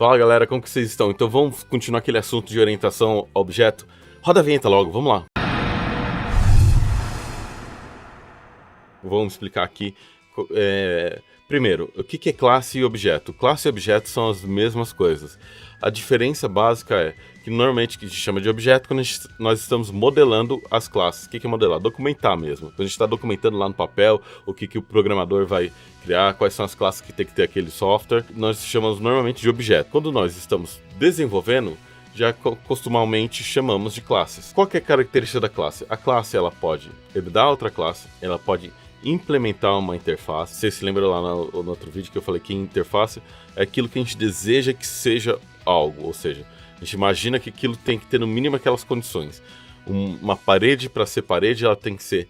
Fala galera, como que vocês estão? Então vamos continuar aquele assunto de orientação a objeto? Roda a vinheta logo, vamos lá. Vamos explicar aqui. Primeiro, o que é classe e objeto? Classe e objeto são as mesmas coisas. A diferença básica é que normalmente a gente chama de objeto quando nós estamos modelando as classes. O que é modelar? Documentar mesmo. Quando a gente está documentando lá no papel o que o programador vai criar, quais são as classes que tem que ter aquele software, nós chamamos normalmente de objeto. Quando nós estamos desenvolvendo, já costumamente chamamos de classes. Qual que é a característica da classe? A classe ela pode herdar outra classe, ela pode implementar uma interface. Você se lembra lá no outro vídeo que eu falei que interface é aquilo que a gente deseja que seja algo, ou seja, a gente imagina que aquilo tem que ter no mínimo aquelas condições. Uma parede, para ser parede, ela tem que ser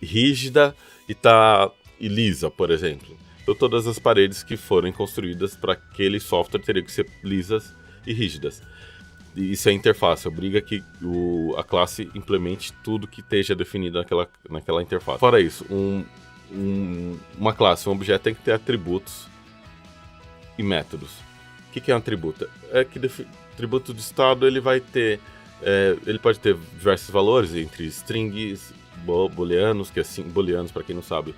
rígida e lisa, por exemplo. Então todas as paredes que forem construídas para aquele software teriam que ser lisas e rígidas. Isso é a interface, obriga que a classe implemente tudo que esteja definido naquela interface. Fora isso, uma classe, um objeto tem que ter atributos e métodos. O que é um atributo? É que atributo de estado ele vai ter, ele pode ter diversos valores entre strings, booleanos, que é booleanos para quem não sabe,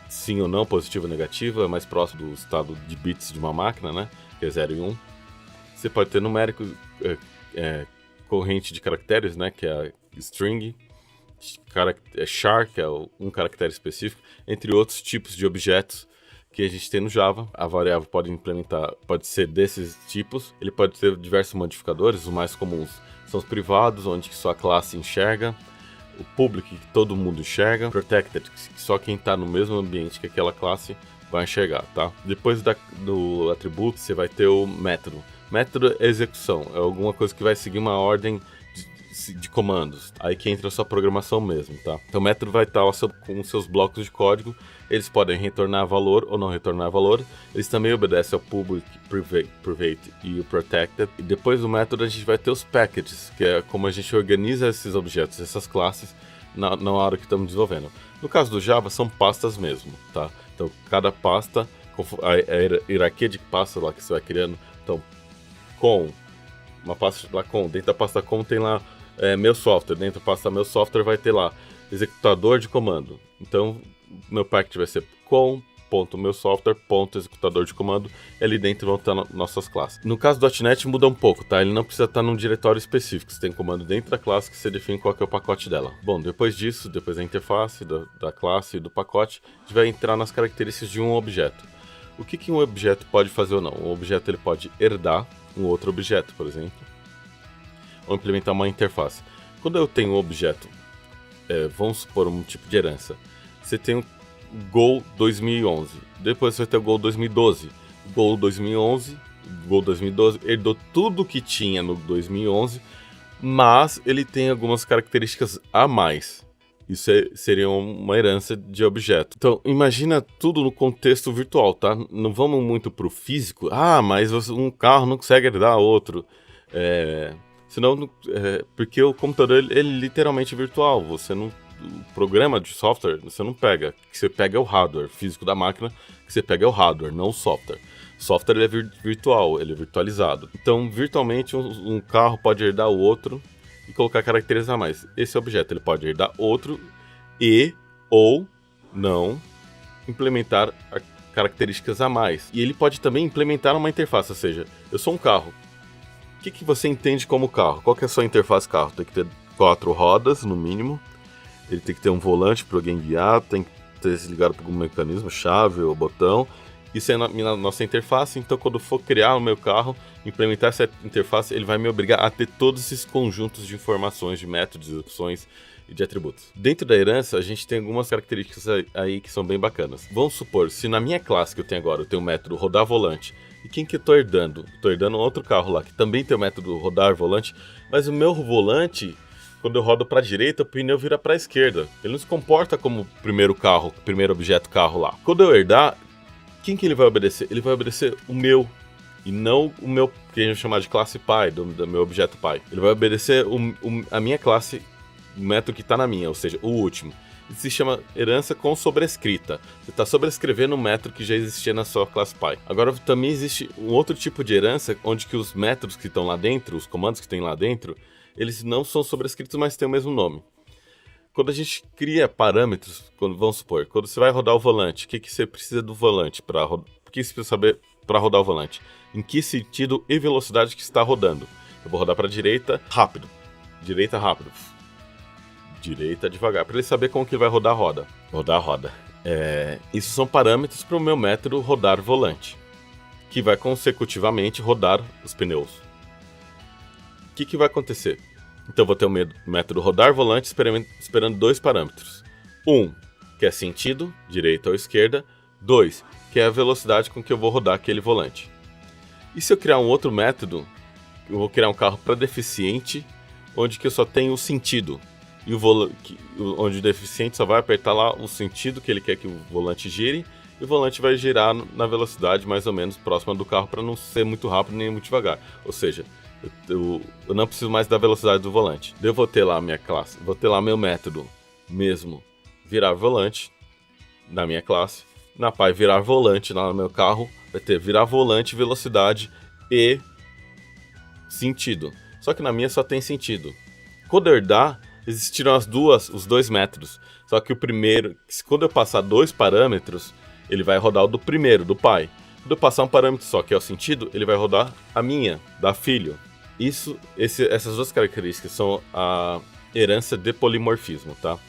sim ou não, positivo ou negativo, é mais próximo do estado de bits de uma máquina, né? Que é 0 e 1. Você pode ter numérico, corrente de caracteres, né, que é a string, char, que é um caractere específico, entre outros tipos de objetos que a gente tem no Java. A variável pode ser desses tipos, ele pode ter diversos modificadores, os mais comuns são os privados, onde só a classe enxerga, o public, que todo mundo enxerga, protected, que só quem está no mesmo ambiente que aquela classe vai enxergar, tá? Depois do atributo, você vai ter o método. Método é execução, é alguma coisa que vai seguir uma ordem de comandos, aí que entra a sua programação mesmo, tá? Então o método vai estar com seus blocos de código, eles podem retornar valor ou não retornar valor, eles também obedecem ao public, private e o protected. E depois do método a gente vai ter os packages, que é como a gente organiza esses objetos, essas classes, na hora que estamos desenvolvendo. No caso do Java são pastas mesmo, tá? Então cada pasta, a hierarquia de pastas lá que você vai criando, então uma pasta lá dentro da pasta com tem lá meu software, dentro da pasta meu software vai ter lá executador de comando. Então meu package vai ser com.meusoftware.executador de comando, e ali dentro vão estar nossas classes. No caso do .NET muda um pouco, tá? Ele não precisa estar num diretório específico, você tem comando dentro da classe que você define qual que é o pacote dela. Bom, depois disso, depois da interface, da classe e do pacote, a gente vai entrar nas características de um objeto. O que um objeto pode fazer ou não? Um objeto ele pode herdar um outro objeto, por exemplo, ou implementar uma interface. Quando eu tenho um objeto, vamos supor um tipo de herança, você tem o Go 2011, depois você vai ter o Go 2012. O Go 2011, Go 2012 herdou tudo que tinha no 2011, mas ele tem algumas características a mais. Isso seria uma herança de objeto. Então, imagina tudo no contexto virtual, tá? Não vamos muito pro físico. Mas um carro não consegue herdar outro. Senão, porque o computador ele literalmente é virtual. O programa de software você não pega. O que você pega é o hardware físico da máquina. O que você pega é o hardware, não o software. O software ele é virtual, ele é virtualizado. Então, virtualmente, um carro pode herdar o outro e colocar caracteres a mais. Esse objeto ele pode herdar outro ou não implementar características a mais. E ele pode também implementar uma interface, ou seja, eu sou um carro. O que você entende como carro? Qual que é a sua interface carro? Tem que ter 4 rodas, no mínimo. Ele tem que ter um volante para alguém guiar, tem que ter ligado para algum mecanismo, chave ou botão. Isso é na nossa interface, então quando for criar o meu carro, implementar essa interface, ele vai me obrigar a ter todos esses conjuntos de informações, de métodos, de opções e de atributos. Dentro da herança, a gente tem algumas características aí que são bem bacanas. Vamos supor, se na minha classe que eu tenho agora, eu tenho o método rodar volante, e quem que eu estou herdando? Estou herdando um outro carro lá, que também tem o método rodar volante, mas o meu volante, quando eu rodo para a direita, o pneu vira para a esquerda. Ele não se comporta como o primeiro objeto carro lá. Quando eu herdar, quem que ele vai obedecer? Ele vai obedecer o meu, e não o meu, que a gente chama de classe pai, do meu objeto pai. Ele vai obedecer a minha classe, o método que está na minha, ou seja, o último. Isso se chama herança com sobrescrita. Você está sobrescrevendo um método que já existia na sua classe Py. Agora também existe um outro tipo de herança, onde que os métodos que estão lá dentro, os comandos que tem lá dentro, eles não são sobrescritos, mas têm o mesmo nome. Quando a gente cria parâmetros, vamos supor, quando você vai rodar o volante, o que você precisa do volante para rodar? O que você precisa saber para rodar o volante? Em que sentido e velocidade que está rodando? Eu vou rodar para a direita, rápido. Direita, rápido. Direita, devagar. Para ele saber como que ele vai rodar a roda. Rodar a roda. Isso são parâmetros para o meu método rodar volante, que vai consecutivamente rodar os pneus. O que vai acontecer? Então eu vou ter o método rodar volante esperando dois parâmetros. Um, que é sentido, direita ou esquerda. 2, que é a velocidade com que eu vou rodar aquele volante. E se eu criar um outro método, eu vou criar um carro para deficiente, onde que eu só tenho o sentido. E onde o deficiente só vai apertar lá o sentido que ele quer que o volante gire, e o volante vai girar na velocidade mais ou menos próxima do carro para não ser muito rápido nem muito devagar. Ou seja, eu não preciso mais da velocidade do volante. Eu vou ter lá a minha classe, vou ter lá meu método mesmo virar volante na minha classe. Na Py virar volante lá no meu carro, vai ter virar volante, velocidade e sentido. Só que na minha só tem sentido. Quando eu herdar, existiram os dois métodos. Só que o primeiro, quando eu passar dois parâmetros, ele vai rodar o do primeiro, do pai. Quando eu passar um parâmetro só, que é o sentido, ele vai rodar a minha, da filho. Essas duas características são a herança de polimorfismo, tá?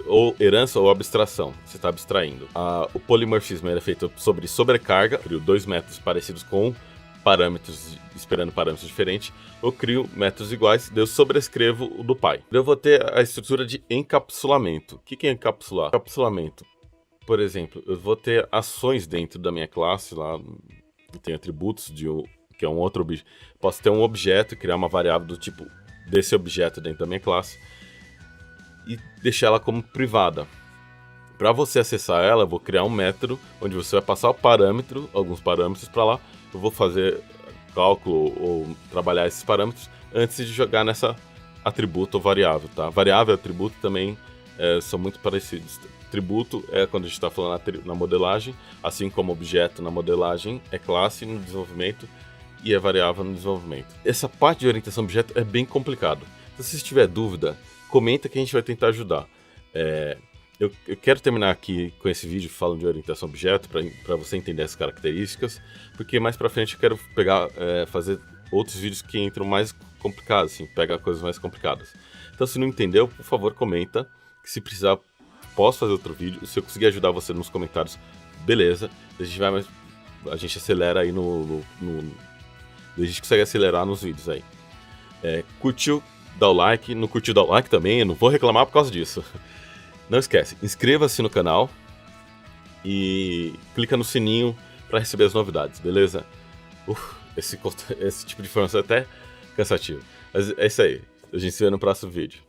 Ou herança ou abstração, você está abstraindo. O polimorfismo é feito sobre sobrecarga, crio dois métodos parecidos com parâmetros, esperando parâmetros diferentes, eu crio métodos iguais, eu sobrescrevo o do pai. Eu vou ter a estrutura de encapsulamento. O que é encapsular? Encapsulamento, por exemplo, eu vou ter ações dentro da minha classe, lá eu tenho atributos que é um outro objeto. Posso ter um objeto e criar uma variável do tipo desse objeto dentro da minha classe e deixar ela como privada. Para você acessar ela, eu vou criar um método onde você vai passar alguns parâmetros para lá. Eu vou fazer cálculo ou trabalhar esses parâmetros antes de jogar nessa atributo ou variável, tá? Variável e atributo também são muito parecidos. Atributo é quando a gente está falando na modelagem, assim como objeto na modelagem é classe no desenvolvimento e é variável no desenvolvimento. Essa parte de orientação a objeto é bem complicado. Se você tiver dúvida, comenta que a gente vai tentar ajudar. Eu quero terminar aqui com esse vídeo falando de orientação a objeto para você entender as características, porque mais para frente eu quero fazer outros vídeos que entram mais complicados, assim, pega coisas mais complicadas. Então se não entendeu, por favor comenta, que se precisar posso fazer outro vídeo. Se eu conseguir ajudar você nos comentários, beleza. A gente acelera aí a gente consegue acelerar nos vídeos aí. Curtiu? Dá o like. Não curtiu? Dá o like também. Eu não vou reclamar por causa disso. Não esquece, inscreva-se no canal e clica no sininho para receber as novidades, beleza? Esse tipo de informação é até cansativo. Mas é isso aí. A gente se vê no próximo vídeo.